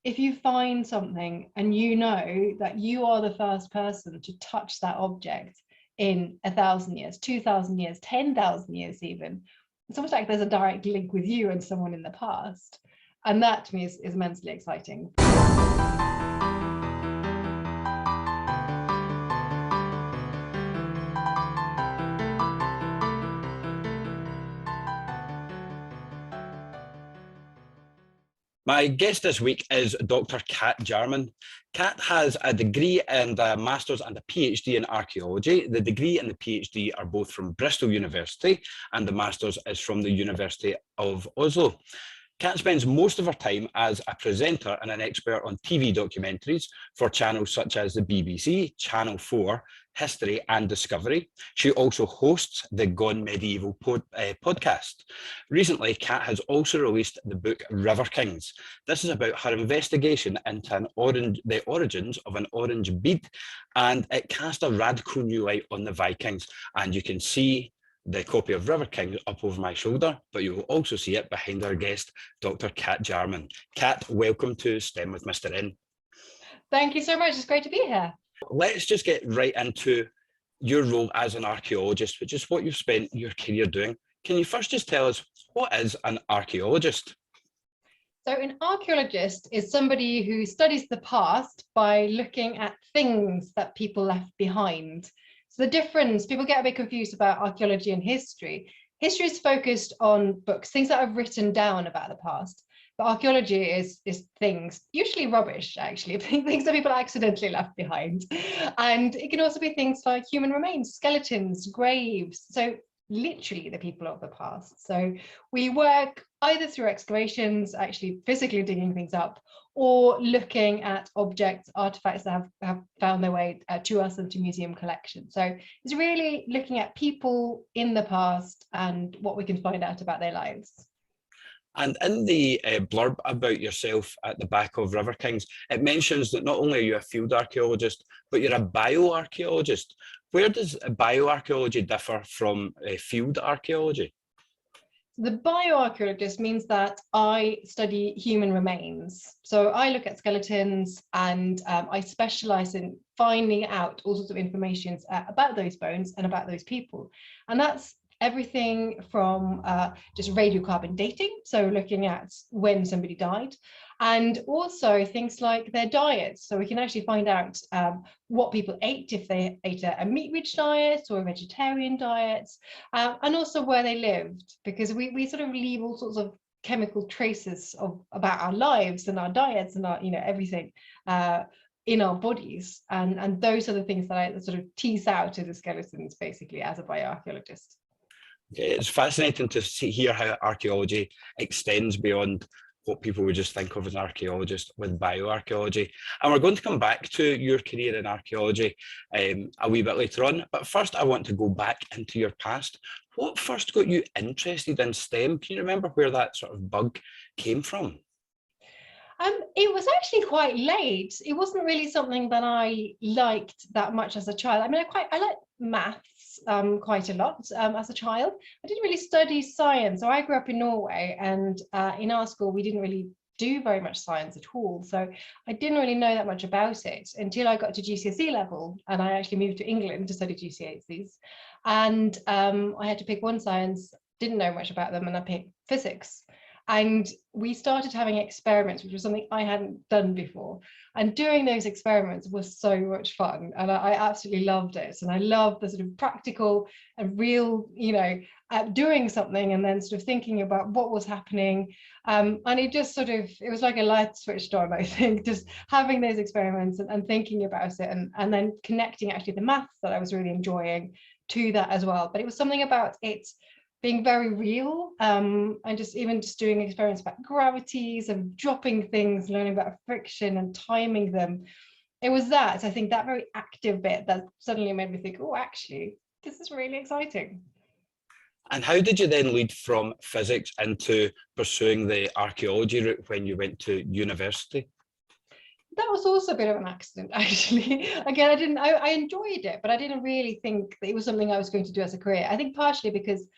if you find something and you know that you are the first person to touch that object in 1,000 years, 2,000 years, 10,000 years even, it's almost like there's a direct link with you and someone in the past. And that to me is immensely exciting. My guest this week is Dr. Cat Jarman. Cat has a degree and a master's and a PhD in archaeology. The degree and the PhD are both from Bristol University, and the master's is from the University of Oslo. Cat spends most of her time as a presenter and an expert on TV documentaries for channels such as the BBC, Channel 4, History and Discovery. She also hosts the Gone Medieval podcast. Recently, Cat has also released the book River Kings. This is about her investigation into the origins of an orange bead, and it cast a radical new light on the Vikings. And you can see the copy of River Kings up over my shoulder, but you will also see it behind our guest, Dr. Cat Jarman. Cat, welcome to STEM with Mr. N. Thank you so much. It's great to be here. Let's just get right into your role as an archaeologist, which is what you've spent your career doing. Can you first just tell us, what is an archaeologist? So an archaeologist is somebody who studies the past by looking at things that people left behind. So the difference, people get a bit confused about archaeology and history. History is focused on books, things that are written down about the past. But archaeology is things, usually rubbish, actually, things that people accidentally left behind. And it can also be things like human remains, skeletons, graves. So literally the people of the past. So we work either through excavations, actually physically digging things up, or looking at objects, artifacts that have found their way to us and to museum collections. So it's really looking at people in the past and what we can find out about their lives. And in the blurb about yourself at the back of River Kings, it mentions that not only are you a field archaeologist, but you're a bioarchaeologist. Where does bioarchaeology differ from field archaeology? The bioarchaeologist means that I study human remains. So I look at skeletons, and I specialize in finding out all sorts of information about those bones and about those people. And that's everything from just radiocarbon dating, so looking at when somebody died, and also things like their diets. So we can actually find out what people ate, if they ate a meat-rich diet or a vegetarian diet, and also where they lived, because we sort of leave all sorts of chemical traces about our lives and our diets and our, everything in our bodies, and those are the things that I sort of tease out of the skeletons, basically, as a bioarchaeologist. Okay, it's fascinating to hear how archaeology extends beyond what people would just think of as an archaeologist with bioarchaeology. And we're going to come back to your career in archaeology a wee bit later on. But first, I want to go back into your past. What first got you interested in STEM? Can you remember where that sort of bug came from? It was actually quite late. It wasn't really something that I liked that much as a child. I mean, I liked maths quite a lot as a child. I didn't really study science. So I grew up in Norway, and in our school, we didn't really do very much science at all. So I didn't really know that much about it until I got to GCSE level, and I actually moved to England to study GCSEs. And I had to pick one science, didn't know much about them, and I picked physics. And we started having experiments, which was something I hadn't done before. And doing those experiments was so much fun. And I absolutely loved it. And I loved the sort of practical and real, doing something and then sort of thinking about what was happening. And it just it was like a light switched on, I think, just having those experiments and thinking about it, and then connecting actually the maths that I was really enjoying to that as well. But it was something about it being very real, and just doing experiments about gravities and dropping things, learning about friction and timing them. It was that, I think, that very active bit that suddenly made me think, oh, actually, this is really exciting. And how did you then lead from physics into pursuing the archaeology route when you went to university? That was also a bit of an accident, actually. Again, I enjoyed it, but I didn't really think that it was something I was going to do as a career. I think partially because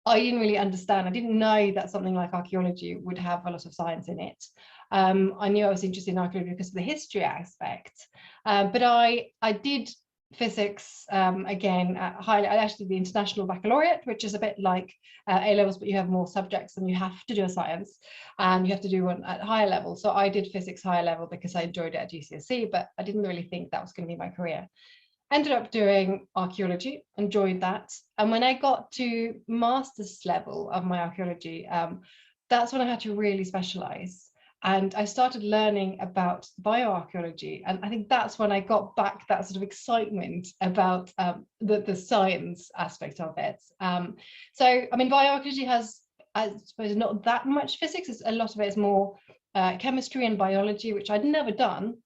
I didn't really understand. I didn't know that something like archaeology would have a lot of science in it. I knew I was interested in archaeology because of the history aspect, but I did physics again at I actually did the international baccalaureate, which is a bit like A levels, but you have more subjects and you have to do a science and you have to do one at higher level. So I did physics higher level because I enjoyed it at GCSE, but I didn't really think that was going to be my career. Ended up doing archaeology, enjoyed that. And when I got to master's level of my archaeology, that's when I had to really specialize. And I started learning about bioarchaeology. And I think that's when I got back that sort of excitement about the science aspect of it. So, I mean, bioarchaeology has, I suppose, not that much physics. A lot of it is more chemistry and biology, which I'd never done,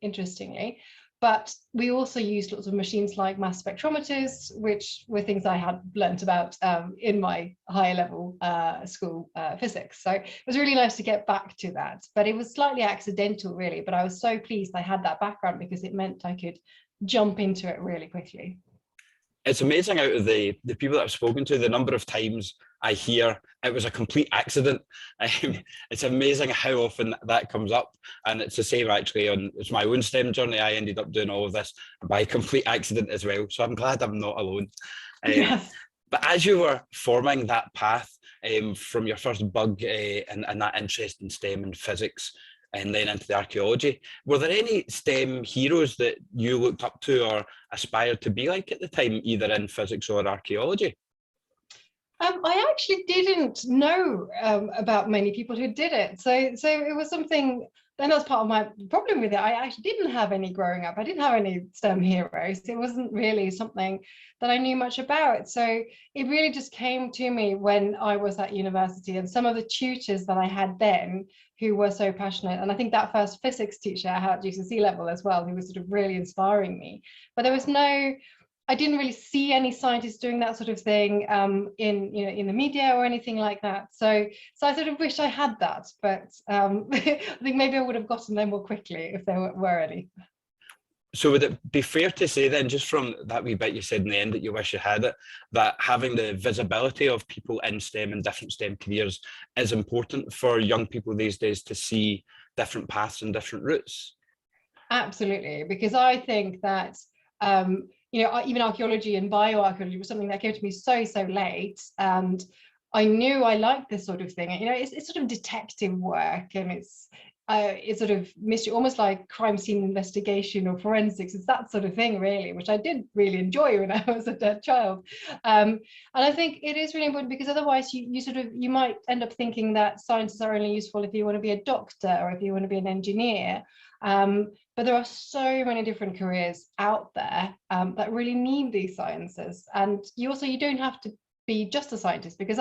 interestingly. But we also used lots of machines like mass spectrometers, which were things I had learnt about in my higher level school physics. So it was really nice to get back to that. But it was slightly accidental, really. But I was so pleased I had that background because it meant I could jump into it really quickly. It's amazing, out of the people that I've spoken to, the number of times I hear it was a complete accident. It's amazing how often that comes up. And it's the same actually it's my own STEM journey. I ended up doing all of this by complete accident as well. So I'm glad I'm not alone. Yes. But as you were forming that path from your first bug and that interest in STEM and physics, and then into the archaeology, were there any STEM heroes that you looked up to or aspired to be like at the time, either in physics or archaeology? I actually didn't know about many people who did it. So it was something, and that's part of my problem with it. I actually didn't have any growing up. I didn't have any STEM heroes. It wasn't really something that I knew much about. So it really just came to me when I was at university, and some of the tutors that I had then who were so passionate. And I think that first physics teacher I had at GCSE level as well, who was sort of really inspiring me. But there was I didn't really see any scientists doing that sort of thing in the media or anything like that. So I sort of wish I had that, but I think maybe I would have gotten there more quickly if there were any. So would it be fair to say then, just from that wee bit you said in the end that you wish you had it, that having the visibility of people in STEM and different STEM careers is important for young people these days to see different paths and different routes? Absolutely, because I think that even archaeology and bioarchaeology was something that came to me so late, and I knew I liked this sort of thing. It's sort of detective work, and it's sort of mystery, almost like crime scene investigation or forensics. It's that sort of thing, really, which I did really enjoy when I was a child. And I think it is really important, because otherwise you might end up thinking that scientists are only useful if you want to be a doctor or if you want to be an engineer. But there are so many different careers out there that really need these sciences. And you don't have to be just a scientist, because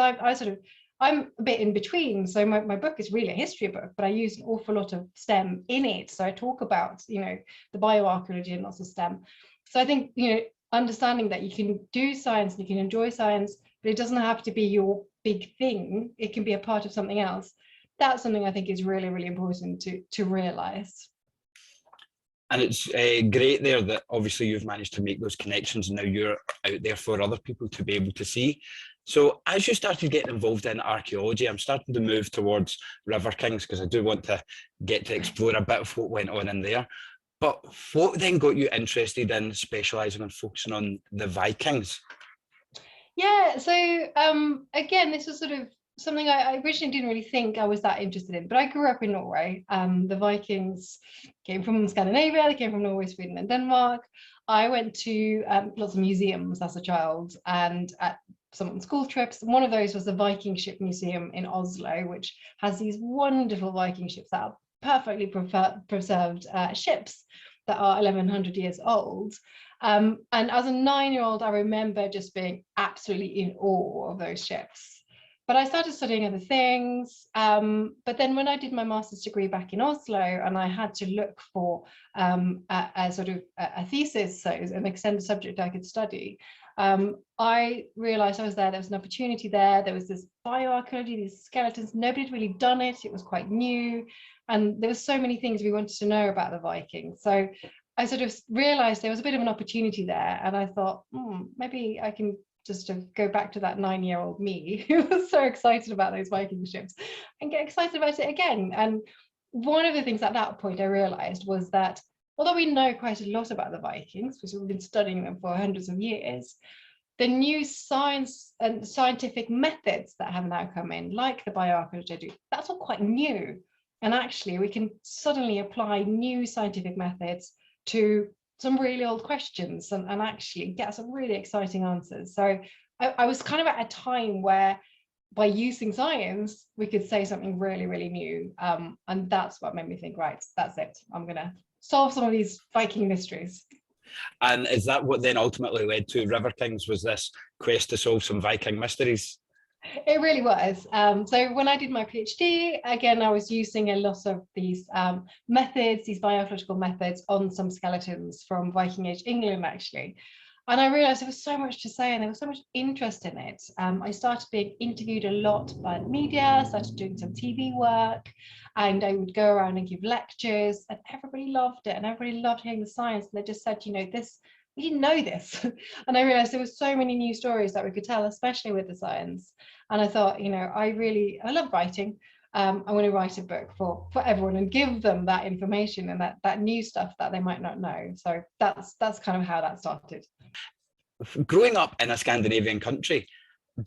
I'm a bit in between. So my book is really a history book, but I use an awful lot of STEM in it. So I talk about, the bioarchaeology and lots of STEM. So I think, understanding that you can do science and you can enjoy science, but it doesn't have to be your big thing. It can be a part of something else. That's something I think is really, really important to realize. And it's great there that obviously you've managed to make those connections, and now you're out there for other people to be able to see. So as you started getting involved in archaeology, I'm starting to move towards River Kings, because I do want to get to explore a bit of what went on in there. But what then got you interested in specialising and focusing on the Vikings? Yeah, so again, this was sort of something I originally didn't really think I was that interested in, but I grew up in Norway. The Vikings came from Scandinavia, they came from Norway, Sweden, and Denmark. I went to lots of museums as a child, and at some school trips. One of those was the Viking ship museum in Oslo, which has these wonderful Viking ships that are perfectly preserved ships that are 1100 years old. And as a 9-year-old, I remember just being absolutely in awe of those ships. But I started studying other things. But then when I did my master's degree back in Oslo, and I had to look for a sort of a thesis, so an extended subject I could study, I realized there was an opportunity there. There was this bioarchaeology, these skeletons. Nobody had really done it. It was quite new. And there were so many things we wanted to know about the Vikings. So I sort of realized there was a bit of an opportunity there. And I thought, maybe I can just go back to that 9-year-old me who was so excited about those Viking ships and get excited about it again. And one of the things at that point I realized was that although we know quite a lot about the Vikings, because we've been studying them for hundreds of years, the new science and scientific methods that have now come in, like the bioarchaeology, that's all quite new. And actually, we can suddenly apply new scientific methods to some really old questions and actually get some really exciting answers. So I was kind of at a time where by using science, we could say something really, really new. And that's what made me think, right, that's it. I'm going to solve some of these Viking mysteries. And is that what then ultimately led to River Kings, was this quest to solve some Viking mysteries? It really was. So when I did my PhD, again, I was using a lot of these methods, these bioarchaeological methods on some skeletons from Viking Age England, actually. And I realized there was so much to say and there was so much interest in it. I started being interviewed a lot by the media, started doing some TV work, and I would go around and give lectures, and everybody loved it and everybody loved hearing the science. And they just said, you know, this, we didn't know this. And I realized there were so many new stories that we could tell, especially with the science. And I thought, you know, I love writing. I want to write a book for everyone and give them that information and that new stuff that they might not know. So that's kind of how that started. Growing up in a Scandinavian country,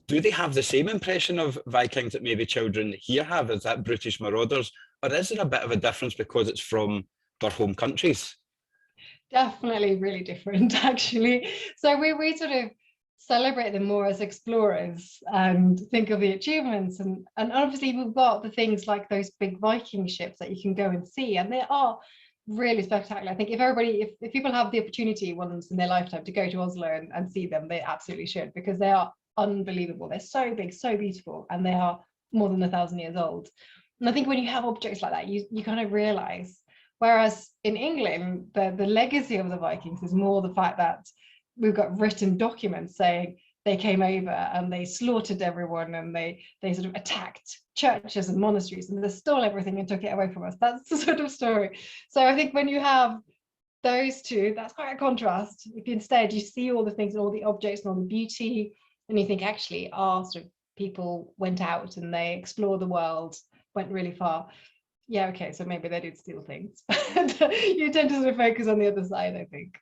do they have the same impression of Vikings that maybe children here have, as that British marauders, or is there a bit of a difference because it's from their home countries? Definitely really different, actually. So we sort of celebrate them more as explorers and think of the achievements, and obviously we've got the things like those big Viking ships that you can go and see, and they are really spectacular. I think if people have the opportunity once in their lifetime to go to Oslo and see them, they absolutely should, because they are unbelievable. They're so big, so beautiful, and they are more than 1,000 years old. And I think when you have objects like that, you kind of realize, whereas in England, the legacy of the Vikings is more the fact that we've got written documents saying they came over and they slaughtered everyone and they sort of attacked churches and monasteries and they stole everything and took it away from us. That's the sort of story. So I think when you have those two, that's quite a contrast. If instead you see all the things and all the objects and all the beauty, and you think actually our sort of people went out and they explored the world, went really far. Yeah, okay, so maybe they did steal things. You tend to sort of focus on the other side, I think.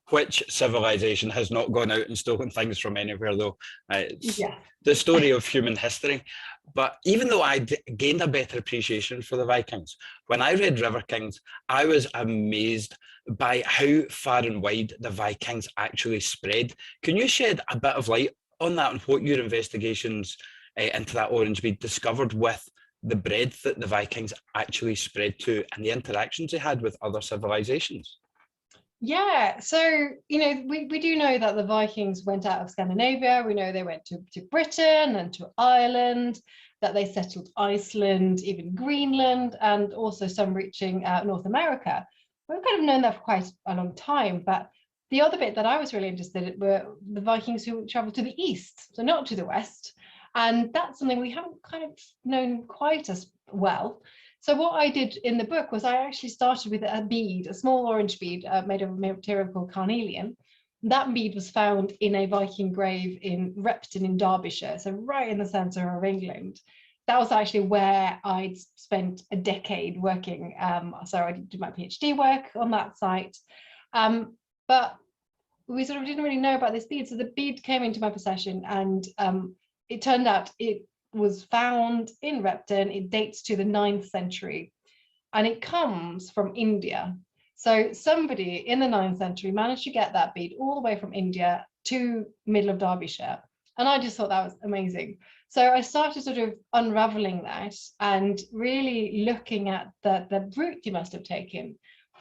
Which civilization has not gone out and stolen things from anywhere, though? It's Yeah. the story of human history. But even though I gained a better appreciation for the Vikings, when I read River Kings, I was amazed by how far and wide the Vikings actually spread. Can you shed a bit of light on that and what your investigations into that orange bead discovered with the breadth that the Vikings actually spread to and the interactions they had with other civilizations? Yeah, so, you know, we do know that the Vikings went out of Scandinavia. We know they went to Britain and to Ireland, that they settled Iceland, even Greenland, and also some reaching North America. We've kind of known that for quite a long time, but the other bit that I was really interested in were the Vikings who traveled to the east, so not to the west. And that's something we haven't kind of known quite as well. So what I did in the book was I actually started with a bead, a small orange bead made of a material called carnelian. That bead was found in a Viking grave in Repton in Derbyshire, so right in the centre of England. That was actually where I'd spent a decade working. So I did my PhD work on that site. But we sort of didn't really know about this bead. So the bead came into my possession, and it turned out it was found in Repton. It dates to the 9th century and it comes from India. So somebody in the 9th century managed to get that bead all the way from India to middle of Derbyshire. And I just thought that was amazing. So I started sort of unraveling that and really looking at the route you must have taken.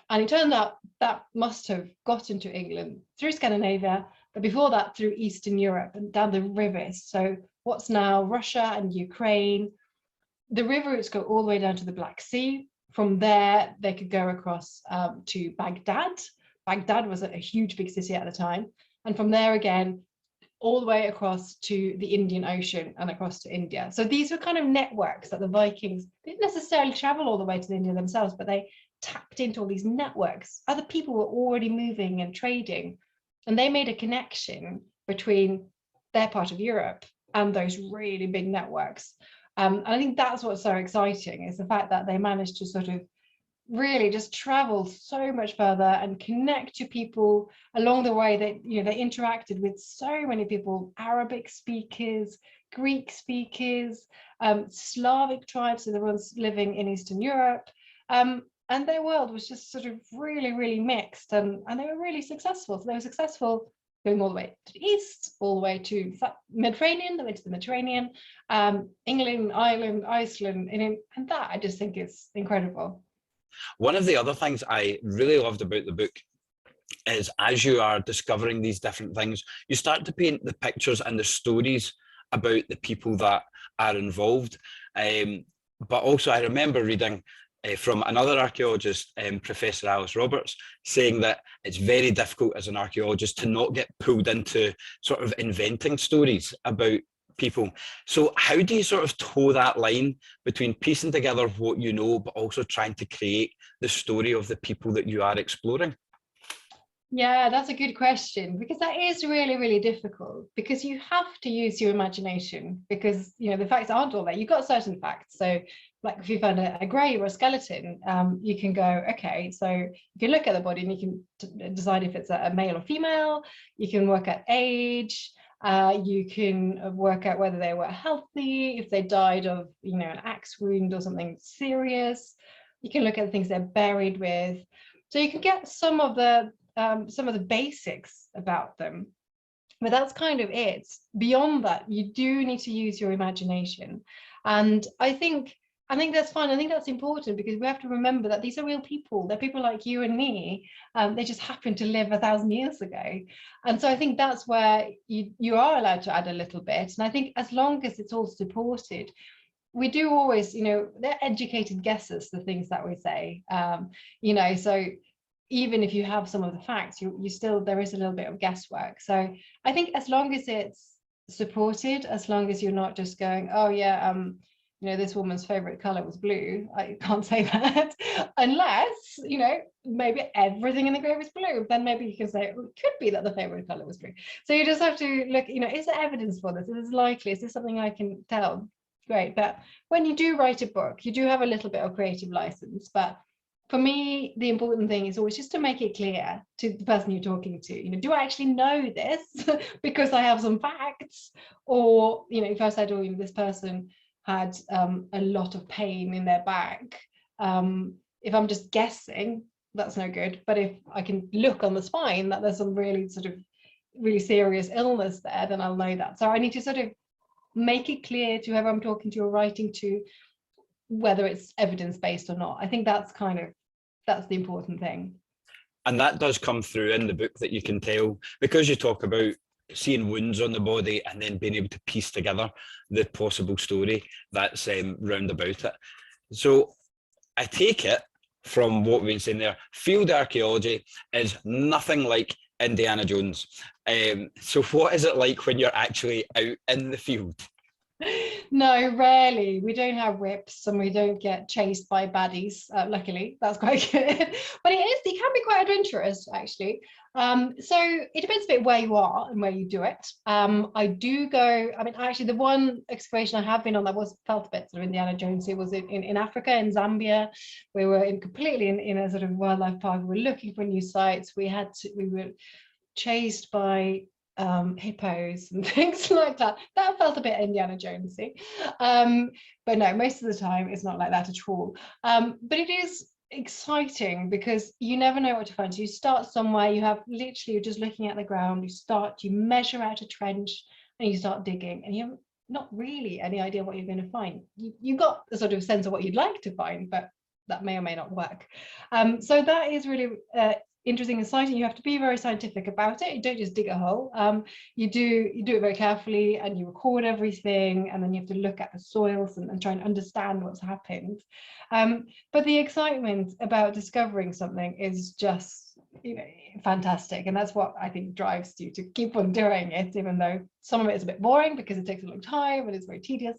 And it turned out that must have gotten to England through Scandinavia, but before that through Eastern Europe and down the rivers. So what's now Russia and Ukraine. The river routes go all the way down to the Black Sea. From there, they could go across to Baghdad. Baghdad was a huge big city at the time. And from there again, all the way across to the Indian Ocean and across to India. So these were kind of networks that the Vikings didn't necessarily travel all the way to India themselves, but they tapped into all these networks. Other people were already moving and trading, and they made a connection between their part of Europe and those really big networks. And I think that's what's so exciting, is the fact that they managed to sort of really just travel so much further and connect to people along the way. That, you know, they interacted with so many people, Arabic speakers, Greek speakers, Slavic tribes, so the ones living in Eastern Europe, and their world was just sort of really, really mixed, and they were really successful. So they were successful going all the way to the east, all the way to Mediterranean. They went to the Mediterranean, England, Ireland, Iceland, and that I just think is incredible. One of the other things I really loved about the book is, as you are discovering these different things, you start to paint the pictures and the stories about the people that are involved. But also I remember reading from another archaeologist, Professor Alice Roberts, saying that it's very difficult as an archaeologist to not get pulled into sort of inventing stories about people. So how do you sort of toe that line between piecing together what you know, but also trying to create the story of the people that you are exploring? Yeah, that's a good question, because that is really, really difficult, because you have to use your imagination, because, you know, the facts aren't all there. You've got certain facts. So like if you find a grave or a skeleton, you can go, okay, so you can look at the body and you can decide if it's a male or female. You can work at age. You can work out whether they were healthy, if they died of, you know, an axe wound or something serious. You can look at the things they're buried with. So you can get some of the basics about them, but that's kind of it. Beyond that, you do need to use your imagination, and I think that's fine. I think that's important, because we have to remember that these are real people. They're people like you and me. They just happened to live 1,000 years ago, and so I think that's where you are allowed to add a little bit. And I think as long as it's all supported, we do always, you know, they're educated guesses, the things that we say, you know, so even if you have some of the facts, you still, there is a little bit of guesswork. So I think as long as it's supported, as long as you're not just going, oh yeah, you know, this woman's favorite color was blue, I can't say that, unless, you know, maybe everything in the grave is blue, then maybe you can say, oh, it could be that the favorite color was blue. So you just have to look, you know, is there evidence for this? Is this likely? Is this something I can tell? Great. But when you do write a book, you do have a little bit of creative license. But for me, the important thing is always just to make it clear to the person you're talking to, you know, do I actually know this because I have some facts? Or, you know, if I said, oh, you know, this person had a lot of pain in their back, if I'm just guessing, that's no good. But if I can look on the spine that there's some really sort of really serious illness there, then I'll know that. So I need to sort of make it clear to whoever I'm talking to or writing to whether it's evidence-based or not. I think that's the important thing. And that does come through in the book, that you can tell, because you talk about seeing wounds on the body and then being able to piece together the possible story that's round about it. So I take it from what we've been saying there, field archaeology is nothing like Indiana Jones. So what is it like when you're actually out in the field? No, rarely. We don't have whips and we don't get chased by baddies. Luckily, that's quite good. But it can be quite adventurous, actually. So it depends a bit where you are and where you do it. I do go, I mean, actually, the one excavation I have been on that felt a bit sort of Indiana Jones, it was in Africa, in Zambia. We were completely in a sort of wildlife park. We were looking for new sites. We were chased by hippos and things like that. That felt a bit Indiana Jonesy, but no, most of the time it's not like that at all. But it is exciting because you never know what to find. So you start somewhere, you're just looking at the ground, you measure out a trench and you start digging, and you have not really any idea what you're going to find. You got a sort of sense of what you'd like to find, but that may or may not work. So that is really interesting and exciting. You have to be very scientific about it. You don't just dig a hole. You do it very carefully, and you record everything, and then you have to look at the soils and try and understand what's happened. But the excitement about discovering something is just, you know, fantastic, and that's what I think drives you to keep on doing it, even though some of it is a bit boring because it takes a long time and it's very tedious.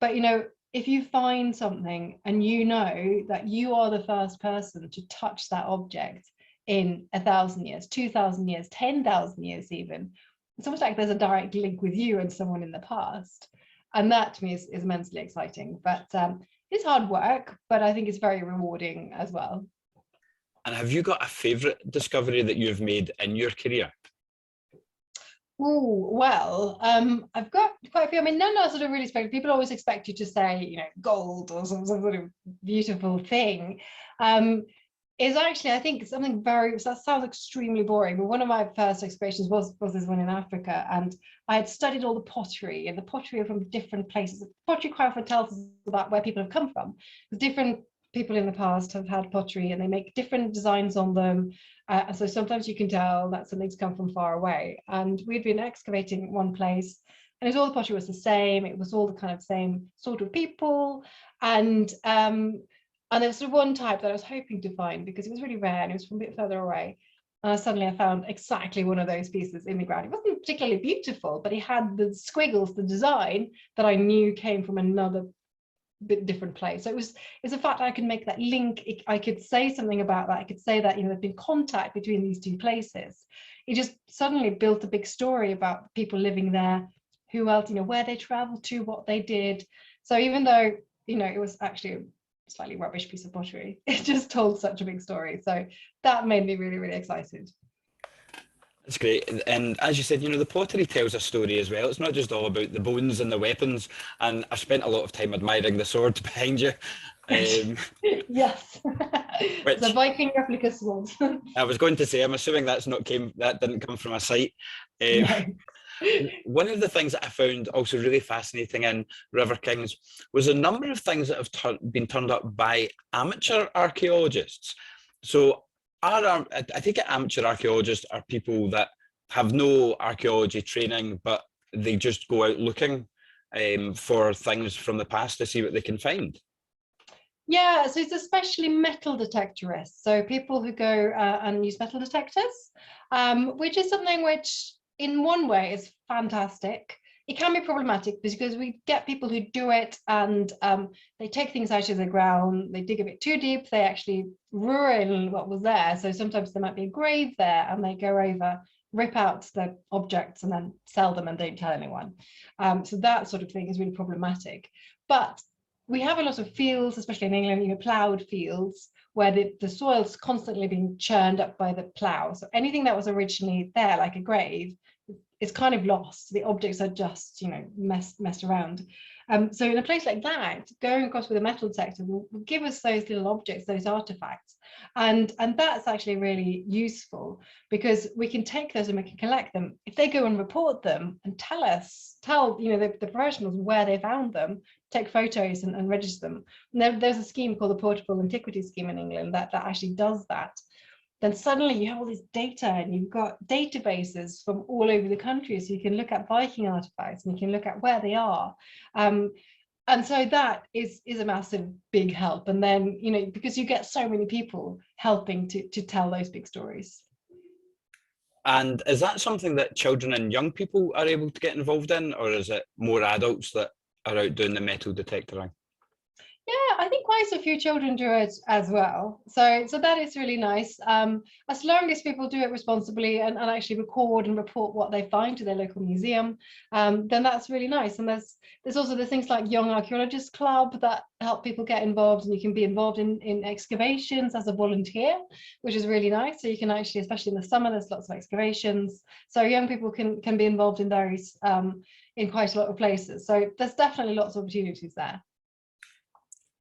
But you know, if you find something and you know that you are the first person to touch that object in 1,000 years, 2,000 years, 10,000 years even, it's almost like there's a direct link with you and someone in the past. And that to me is immensely exciting. But it's hard work, but I think it's very rewarding as well. And have you got a favourite discovery that you've made in your career? Oh, well, I've got quite a few. I mean, none are sort of really special. People always expect you to say, you know, gold or some sort of beautiful thing. Is actually, I think, something very, that sounds extremely boring, but one of my first excavations was this one in Africa, and I had studied all the pottery, and the pottery are from different places. The pottery quite often tells us about where people have come from. Different people in the past have had pottery, and they make different designs on them. So sometimes you can tell that something's come from far away. And we'd been excavating one place, and it was all the pottery was the same. It was all the kind of same sort of people, and there was sort of one type that I was hoping to find because it was really rare and it was from a bit further away. And suddenly I found exactly one of those pieces in the ground. It wasn't particularly beautiful, but it had the squiggles, the design that I knew came from another bit different place. So it's a fact I could make that link. I could say something about that. I could say that, you know, there's been contact between these two places. It just suddenly built a big story about people living there, who else, you know, where they traveled to, what they did. So even though, you know, it was actually a slightly rubbish piece of pottery, it just told such a big story. So that made me really, really excited. That's great. And as you said, you know, the pottery tells a story as well. It's not just all about the bones and the weapons. And I've spent a lot of time admiring the sword behind you. Yes, it's a Which Viking replica sword. I was going to say, I'm assuming that didn't come from a site. No. One of the things that I found also really fascinating in River Kings was a number of things that have been turned up by amateur archaeologists. So I think amateur archaeologists are people that have no archaeology training, but they just go out looking for things from the past to see what they can find. Yeah, so it's especially metal detectorists. So people who go and use metal detectors, which is something which in one way is fantastic. It can be problematic because we get people who do it and they take things out of the ground, they dig a bit too deep, they actually ruin what was there. So sometimes there might be a grave there and they go over, rip out the objects and then sell them and don't tell anyone. So that sort of thing is really problematic. But we have a lot of fields, especially in England, you know, ploughed fields, where the soil's constantly being churned up by the plough. So anything that was originally there, like a grave, is kind of lost. The objects are just, you know, messed around. So in a place like that, going across with a metal detector will give us those little objects, those artifacts. And that's actually really useful because we can take those and we can collect them. If they go and report them and tell you know the professionals where they found them, take photos and register them. And there's a scheme called the Portable Antiquities Scheme in England that actually does that. Then suddenly you have all this data and you've got databases from all over the country, so you can look at Viking artifacts and you can look at where they are. And so that is a massive big help. And then, you know, because you get so many people helping to tell those big stories. And is that something that children and young people are able to get involved in, or is it more adults that are out doing the metal detectoring? Yeah, I think quite a few children do it as well. So that is really nice. As long as people do it responsibly and actually record and report what they find to their local museum, then that's really nice. And there's also the things like Young Archaeologists Club that help people get involved, and you can be involved in excavations as a volunteer, which is really nice. So you can actually, especially in the summer, there's lots of excavations. So young people can be involved in those in quite a lot of places. So there's definitely lots of opportunities there.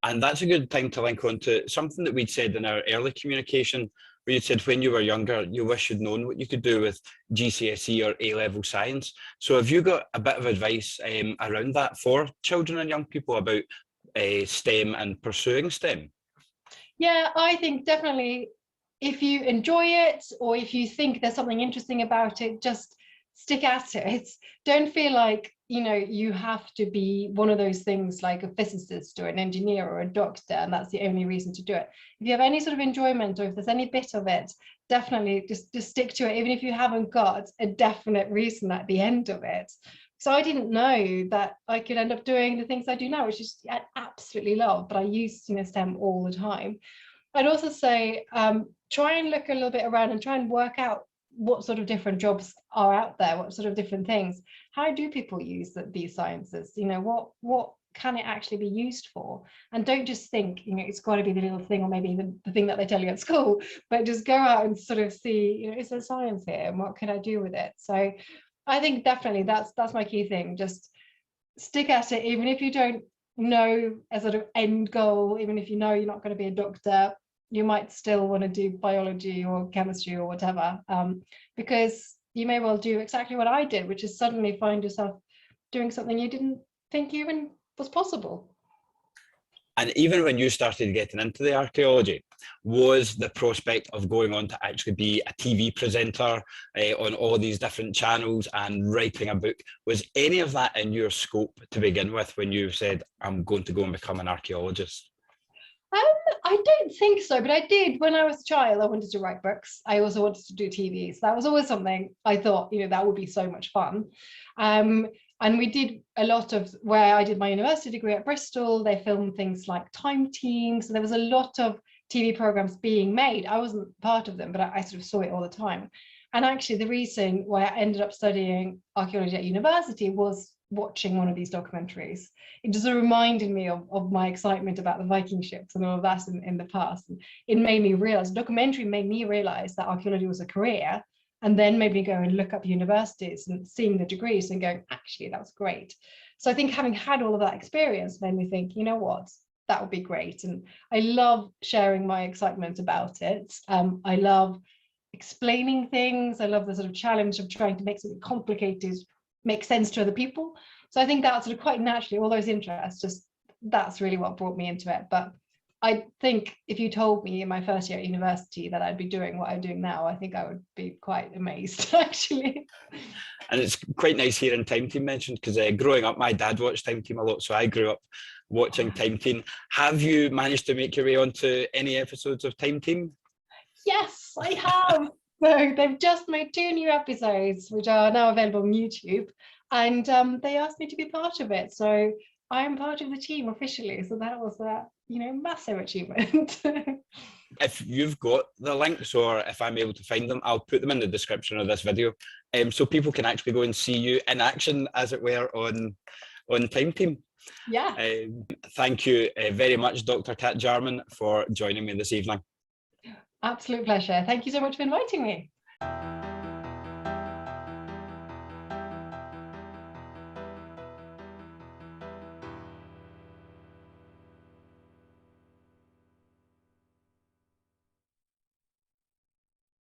And that's a good time to link on to something that we'd said in our early communication, where you said when you were younger, you wish you'd known what you could do with GCSE or A-level science. So have you got a bit of advice around that for children and young people about STEM and pursuing STEM? Yeah, I think definitely if you enjoy it or if you think there's something interesting about it, just stick at it. Don't feel like, you know, you have to be one of those things like a physicist or an engineer or a doctor, and that's the only reason to do it. If you have any sort of enjoyment or if there's any bit of it, definitely just stick to it, even if you haven't got a definite reason at the end of it. So I didn't know that I could end up doing the things I do now, which is I absolutely love, but I use, you know, STEM all the time. I'd also say try and look a little bit around and try and work out what sort of different jobs are out there, what sort of different things. How do people use these sciences? You know, what can it actually be used for? And don't just think, you know, it's got to be the little thing, or maybe even the thing that they tell you at school, but just go out and sort of see, you know, is there science here and what can I do with it? So I think definitely that's my key thing. Just stick at it, even if you don't know a sort of end goal, even if you know you're not going to be a doctor, you might still want to do biology or chemistry or whatever, because you may well do exactly what I did, which is suddenly find yourself doing something you didn't think even was possible. And even when you started getting into the archaeology, was the prospect of going on to actually be a TV presenter on all these different channels and writing a book, was any of that in your scope to begin with when you said, I'm going to go and become an archaeologist? I don't think so, but I did when I was a child. I wanted to write books. I also wanted to do TV. So that was always something I thought, you know, that would be so much fun. And we did a lot of, where I did my university degree at Bristol, they filmed things like Time Team. So there was a lot of TV programs being made. I wasn't part of them, but I sort of saw it all the time. And actually the reason why I ended up studying archaeology at university was watching one of these documentaries. It just reminded me of my excitement about the Viking ships and all of that in the past. And it made me realize, the documentary made me realize that archaeology was a career, and then made me go and look up universities and seeing the degrees and going, actually, that was great. So I think having had all of that experience made me think, you know what, that would be great. And I love sharing my excitement about it. I love explaining things. I love the sort of challenge of trying to make something complicated make sense to other people. So I think that sort of quite naturally, all those interests, just that's really what brought me into it. But I think if you told me in my first year at university that I'd be doing what I'm doing now, I think I would be quite amazed, actually. And it's quite nice hearing Time Team mentioned, because growing up, my dad watched Time Team a lot, so I grew up watching Time Team. Have you managed to make your way onto any episodes of Time Team? Yes, I have. So they've just made 2 new episodes, which are now available on YouTube, and they asked me to be part of it. So I am part of the team officially. So that was a, you know, massive achievement. If you've got the links, or if I'm able to find them, I'll put them in the description of this video, so people can actually go and see you in action, as it were, on Time Team. Yeah. Thank you very much, Dr. Cat Jarman, for joining me this evening. Absolute pleasure. Thank you so much for inviting me.